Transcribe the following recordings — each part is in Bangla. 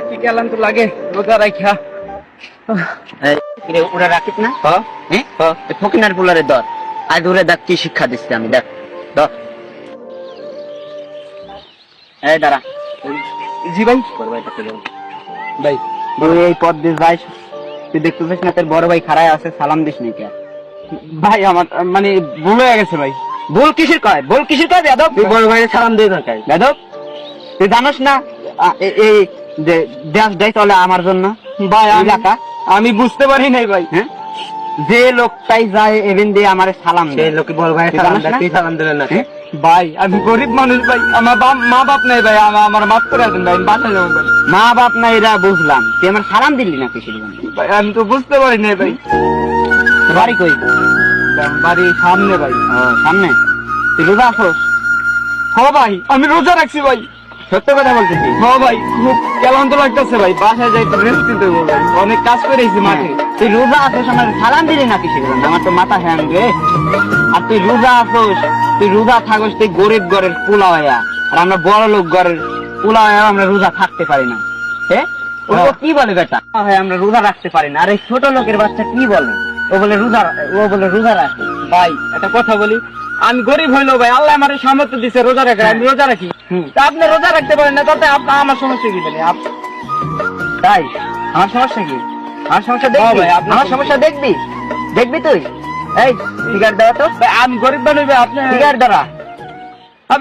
কি কেলান তো লাগে রোজা রাখা। ওরা রাখিস না ফকিনার পোলারের দর আজ ওরে দেখ কি শিক্ষা দিচ্ছি আমি। দেখ এই দাঁড়া। জি ভাই। ভাই তুই এই পথ দিয়ে যাইস, তুই দেখতে পাস না তোর বড় ভাই খাড়ায় আছে, সালাম দিস নি কে? ভাই আমার মানে ভুল হয়ে গেছে ভাই। ভুল কিসের কয় বেয়াদব? তুই বড় ভাইয়ের সালাম দিয়ে দরকার। বেয়াদব তুই জানোস না এই দেশ দেয় চলে আমার জন্য ভাই এলাকা। আমি বুঝতে পারি নাই ভাই। হ্যাঁ, যে লোকটাই যায় এভেন দিয়ে আমার সালাম দেয়, লোকে বড় ভাইয়ের তুই জানিস না? তুই সালাম দিলেন না ভাই? আমি গরিব মানুষ ভাই, আমার মা বাপ নাই ভাই, আমার মাফ করে দেন ভাই, আমি বাসা যাবো ভাই। মা বাপ না এরা বুঝলাম, তুই আমার সালাম দিলি না কিসের জন্য? ভাই আমি তো বুঝতে পারি নাই ভাই। তোর বাড়ি কই? বাড়ির সামনে ভাই। ও সামনে। তুই রোজা আছোস? হ্যাঁ ভাই আমি রোজা রাখছি ভাই। সত্য কথা বলতেছি? হ্যাঁ ভাই খুব ক্লান্ত লাগতেছে ভাই, বাসায় যাইতে রেস্ট নিতে হবে ভাই, অনেক কাজ করেছি মাঠে। তুই রোজা আছোস, আমার সালাম দিলি না কিসের জন্য? আমার তো মাথা হ্যাং রে। আর তুই রোজা আছোস, তুই রোজা থাকস তুই গরিব ঘরের পোলা হইয়া, আর আমরা বড় লোক ঘরের পোলা হইয়া আমরা রোজা থাকতে পারি না। হ্যাঁ, ও কি বলে বেটা? হ্যাঁ আমরা রোজা রাখতে পারি না। আর এই ছোট লোকের বাচ্চা কি বলে? ও বলে রোজা রাখে। ভাই একটা কথা বলি, আমি গরিব হইলো ভাই, আল্লাহ আমার সামর্থ্য দিছে রোজা রাখার, আমি রোজা রাখি। তা আপনি রোজা রাখতে পারেন না, তাতে আমার সমস্যা কি বলে? তাই আমার সমস্যা কি? আমার সমস্যা দেখবি? ভাই, আপনার আমার সমস্যা দেখবি তুই? এই সিগারেট দেওয়া তো। ভাই আমি গরিব মানুষ ভাই, আপনি সিগারেট ধরা।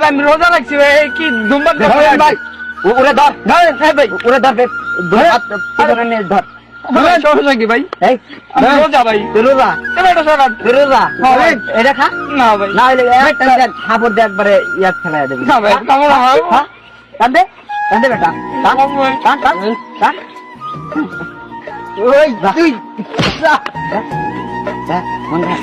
আমি রোজা রাখছি ভাই, এই কি ধূমপান ধরেন ভাই, ওরে ধর। হ্যাঁ ভাই ওরে ধর বে। ধর হাত পিছনে নিয়ে ধর। ভাই, সমস্যা কি ভাই? এই আমি রোজা ভাই। তুই রোজা? কেন এটা সরান? তুই রোজা? হ্যাঁ ভাই। এটা খা। না ভাই, না হইলে একটা থাপড় দিয়ে একবারে ইয়াদ ফেলাই দেবি। না ভাই, কেমন হয়? হ্যাঁ? কান্দে বেটা। কান। ওই তুই যা। দেখ, মন দেখ।